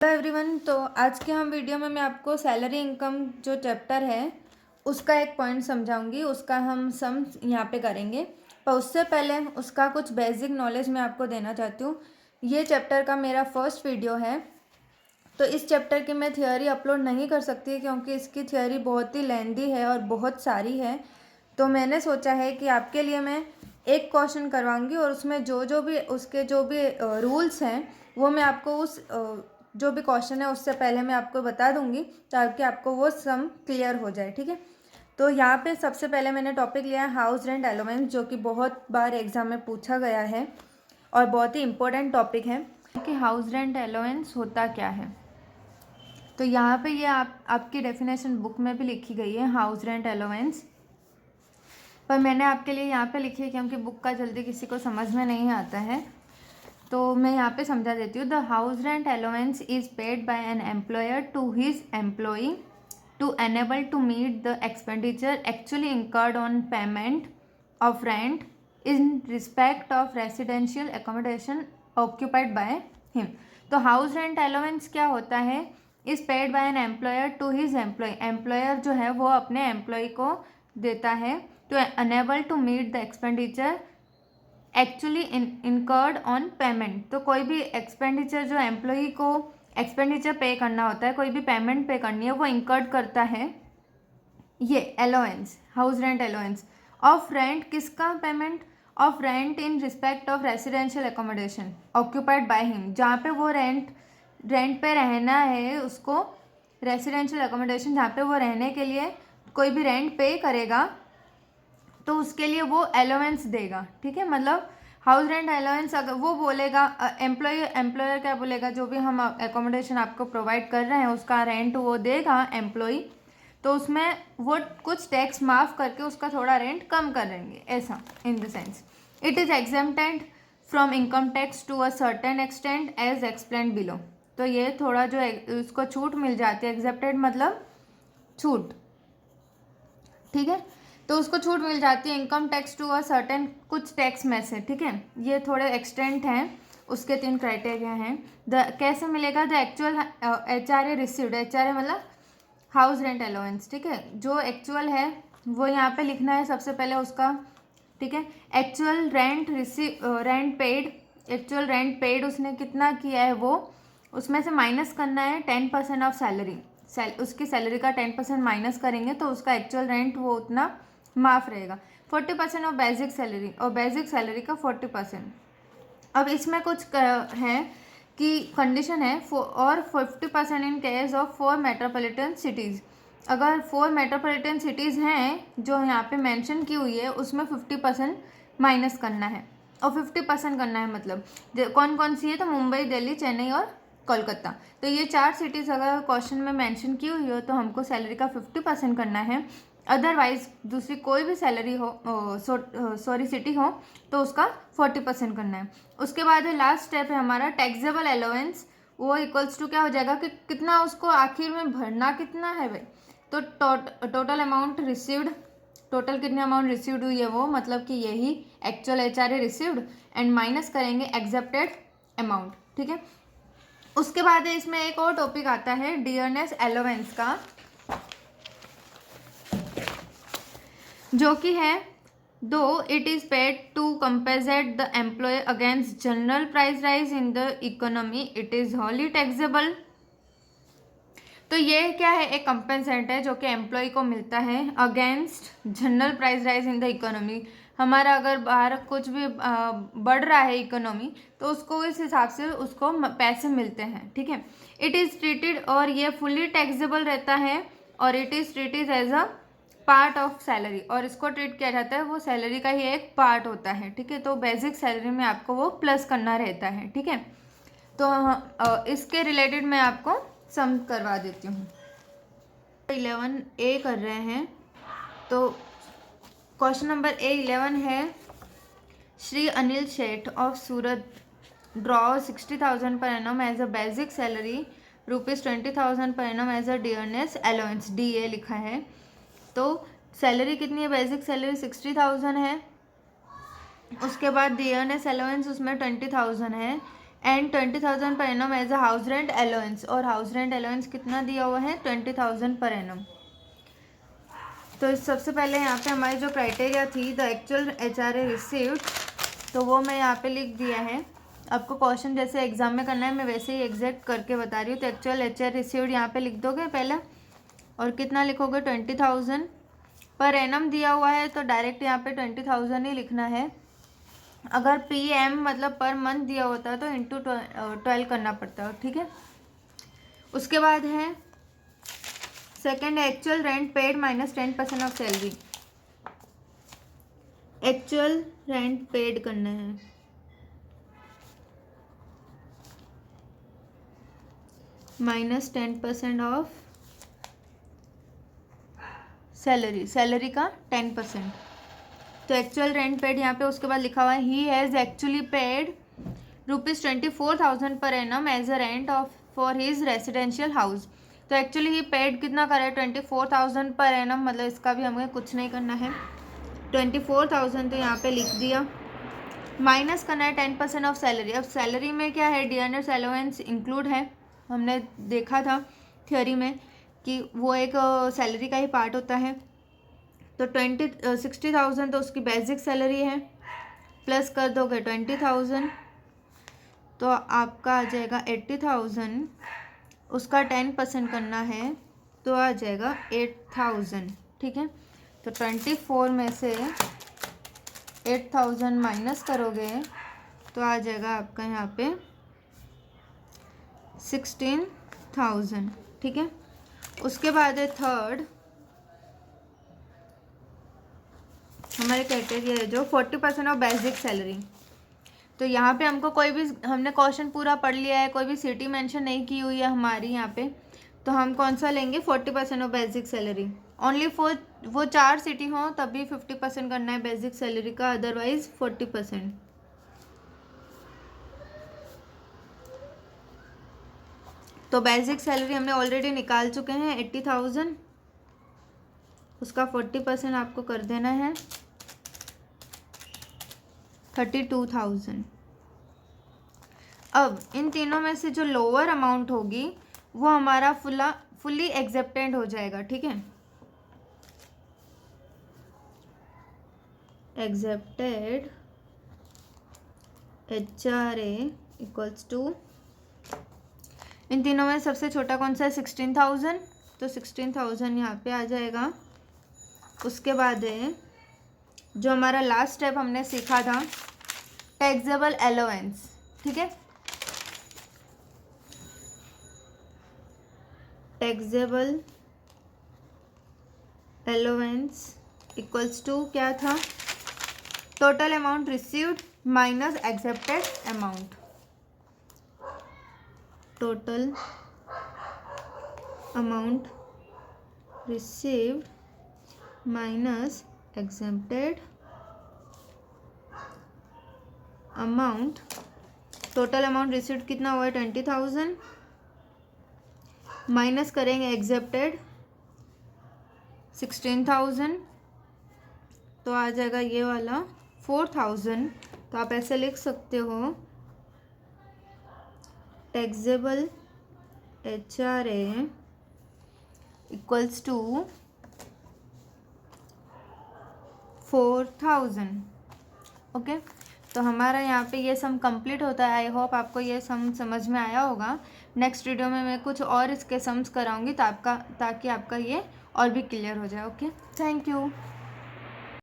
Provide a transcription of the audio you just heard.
Hello everyone. तो आज के हम वीडियो में मैं आपको सैलरी इनकम जो चैप्टर है उसका एक पॉइंट समझाऊंगी। उसका हम सम यहाँ पे करेंगे, पर उससे पहले उसका कुछ बेसिक नॉलेज मैं आपको देना चाहती हूँ। ये चैप्टर का मेरा फर्स्ट वीडियो है, तो इस चैप्टर की मैं थियोरी अपलोड नहीं कर सकती क्योंकि इसकी थियोरी बहुत ही लेंदी है और बहुत सारी है। तो मैंने सोचा है कि आपके लिए मैं एक क्वेश्चन करवाऊंगी और उसमें जो भी रूल्स हैं वो मैं आपको जो भी क्वेश्चन है उससे पहले मैं आपको बता दूंगी ताकि आपको वो सम क्लियर हो जाए। ठीक है, तो यहाँ पे सबसे पहले मैंने टॉपिक लिया है हाउस रेंट अलाउंस, जो कि बहुत बार एग्जाम में पूछा गया है और बहुत ही इम्पोर्टेंट टॉपिक है कि हाउस रेंट अलाउंस होता क्या है। तो यहाँ पे ये आपकी डेफिनेशन बुक में भी लिखी गई है हाउस रेंट अलाउंस, पर मैंने आपके लिए यहाँ पे लिखी है क्योंकि बुक का जल्दी किसी को समझ में नहीं आता है, तो मैं यहाँ पे समझा देती हूँ। The house rent allowance is paid by an employer to his employee to enable to meet the expenditure actually incurred on payment of rent in respect of residential accommodation occupied by him. तो house rent allowance क्या होता है? Is paid by an employer to his employee. Employer जो है वो अपने employee को देता है to enable to meet the expenditure actually incurred on payment. तो कोई भी एक्सपेंडिचर जो एम्प्लॉई को एक्सपेंडिचर पे करना होता है, कोई भी पेमेंट पे करनी है, वो इंकर्ड करता है ये allowance, house rent allowance. Of rent किसका payment? Of rent in respect of residential accommodation occupied by him. जहाँ पे वो रेंट पे रहना है उसको, रेसिडेंशियल एकोमोडेशन जहाँ पे वो रहने के लिए कोई भी रेंट पे करेगा तो उसके लिए वो अलाउंस देगा। ठीक है, मतलब हाउस रेंट अलाउंस अगर वो बोलेगा, एम्प्लॉयर क्या बोलेगा, जो भी हम एकोमोडेशन आपको प्रोवाइड कर रहे हैं उसका रेंट वो देगा एम्प्लॉय, तो उसमें वो कुछ टैक्स माफ़ करके उसका थोड़ा रेंट कम कर देंगे, ऐसा in the sense. It is exempted from income tax to a certain extent as explain below. तो ये थोड़ा जो उसको छूट मिल जाती है, एग्जेप्टेड मतलब छूट। ठीक है, तो उसको छूट मिल जाती है income tax to a certain, कुछ टैक्स में से। ठीक है, ये थोड़े एक्सटेंट हैं, उसके 3 क्राइटेरिया हैं। कैसे मिलेगा? The actual HRA received, HRA मतलब हाउस रेंट अलाउंस। ठीक है, जो एक्चुअल है वो यहाँ पे लिखना है सबसे पहले उसका। ठीक है, actual rent paid, actual rent paid उसने कितना किया है वो, उसमें से माइनस करना है 10% ऑफ सैलरी। उसकी सैलरी का 10% माइनस करेंगे तो उसका एक्चुअल रेंट वो उतना माफ रहेगा। 40% ऑफ बेसिक सैलरी, और बेसिक सैलरी का 40%। अब इसमें कुछ है कि कंडीशन है और 50% in case of 4 metropolitan cities. अगर 4 मेट्रोपॉलिटन सिटीज़ हैं जो यहाँ पे मेंशन की हुई है उसमें 50% माइनस करना है, और 50% करना है मतलब कौन कौन सी है? तो मुंबई, दिल्ली, चेन्नई और कोलकाता। तो ये 4 सिटीज़ अगर क्वेश्चन में मेंशन की हुई हो तो हमको सैलरी का 50% करना है। अदरवाइज दूसरी कोई भी सैलरी हो, सिटी हो, तो उसका 40% करना है। उसके बाद लास्ट स्टेप है हमारा टैक्सेबल अलाउंस। वो इक्वल्स टू क्या हो जाएगा कि कितना उसको आखिर में भरना कितना है भाई। तो टोटल अमाउंट रिसीव्ड, टोटल कितनी अमाउंट रिसीव्ड हुई है वो, मतलब कि यही actual HRA received, and minus करेंगे एक्सेप्टेड अमाउंट। ठीक है, उसके बाद इसमें एक और टॉपिक आता है डियरनेस अलाउंस का, जो कि है दो it is paid to compensate the employee against general price rise in the economy, it is wholly taxable. तो ये क्या है? एक कंपेंसेट है जो कि एम्प्लॉय को मिलता है against general price rise in the economy. हमारा अगर बाहर कुछ भी बढ़ रहा है इकोनॉमी, तो उसको इस हिसाब से उसको पैसे मिलते हैं। ठीक है, इट इज़ ट्रीटेड, और ये फुली टैक्सेबल रहता है, और it is treated as a part of salary, और इसको ट्रीट किया जाता है वो सैलरी का ही एक पार्ट होता है। ठीक है, तो बेसिक सैलरी में आपको वो प्लस करना रहता है। ठीक है, तो इसके रिलेटेड मैं आपको सम करवा देती हूँ। 11A कर रहे हैं, तो क्वेश्चन नंबर A11 है, Shri Anil Sheth of Surat draw 60,000 per annum as a basic salary, ₹20,000 per annum as a dearness allowance, DA लिखा है। तो सैलरी कितनी है? बेसिक सैलरी 60,000 है, उसके बाद डियरनेस अलाउंस उसमें 20,000 है, and 20,000 per annum as a house rent allowance, और हाउस रेंट अलाउंस कितना दिया हुआ है 20,000 पर एनम। तो सबसे पहले यहाँ पे हमारी जो क्राइटेरिया थी द एक्चुअल HRA रिसीव्ड, तो वो मैं यहाँ पे लिख दिया है। आपको क्वेश्चन जैसे एग्जाम में करना है मैं वैसे ही एग्जैक्ट करके बता रही हूँ। तो एक्चुअल HR रिसीव्ड यहाँ पे लिख दोगे पहले, और कितना लिखोगे 20,000 पर एनम दिया हुआ है तो डायरेक्ट यहाँ पे 20,000 ही लिखना है। अगर PM मतलब पर मंथ दिया होता है तो इंटू 12 करना पड़ता है, ठीक है। उसके बाद है second actual rent paid minus 10% of salary. Actual rent paid करना है, माइनस 10% ऑफ सैलरी, सैलरी का 10%। तो एक्चुअल रेंट पेड यहाँ पे उसके बाद लिखा हुआ है he has actually paid ₹24,000 per annum as a rent of for his residential house. तो एक्चुअली ही पेड कितना करा है 24,000 पर एनम, मतलब इसका भी हमें कुछ नहीं करना है। 24,000 तो यहाँ पे लिख दिया, माइनस करना है 10% ऑफ सैलरी। अब सैलरी में क्या है डियरनेस अलाउंस इंक्लूड है, हमने देखा था थ्योरी में कि वो एक सैलरी का ही पार्ट होता है। तो 60,000 तो उसकी बेसिक सैलरी है, प्लस कर दोगे 20,000 तो आपका आ जाएगा 80,000, उसका 10% करना है तो आ जाएगा 8,000, ठीक है। तो 24 में से 8,000 माइनस करोगे तो आ जाएगा आपका यहाँ पे 16,000, ठीक है। उसके बाद है थर्ड हमारे क्राइटेरिया है जो 40% ऑफ बेसिक सैलरी। तो यहाँ पे हमको कोई भी, हमने क्वेश्चन पूरा पढ़ लिया है, कोई भी सिटी मेंशन नहीं की हुई है हमारी यहाँ पे, तो हम कौन सा लेंगे 40% of basic salary. Only for वो 4 सिटी हों तभी 50% करना है बेसिक सैलरी का, अदरवाइज 40%। तो बेसिक सैलरी हमने ऑलरेडी निकाल चुके हैं 80,000, उसका 40% आपको कर देना है 32,000। अब इन तीनों में से जो लोअर अमाउंट होगी वो हमारा फुली एक्सेप्टेड हो जाएगा, ठीक है। एक्सेप्टेड HRA इक्वल्स टू, इन तीनों में सबसे छोटा कौन सा है 16,000, तो 16,000 यहाँ पे आ जाएगा। उसके बाद है जो हमारा लास्ट स्टेप हमने सीखा था टैक्सेबल अलाउंस, ठीक है। टैक्सेबल अलाउंस इक्वल्स टू क्या था, total amount received minus accepted amount, total amount received minus exempted amount. Total amount received कितना हुआ है 20,000, माइनस करेंगे एक्सेप्टेड 16,000 तो आ जाएगा ये वाला 4,000। तो आप ऐसे लिख सकते हो taxable HRA equals to 4,000, okay. तो हमारा यहाँ पे ये सम कंप्लीट होता है। आई होप आपको ये सम समझ में आया होगा। नेक्स्ट वीडियो में मैं कुछ और इसके सम्स कराऊंगी ताकि आपका ये और भी क्लियर हो जाए, ओके। Thank you.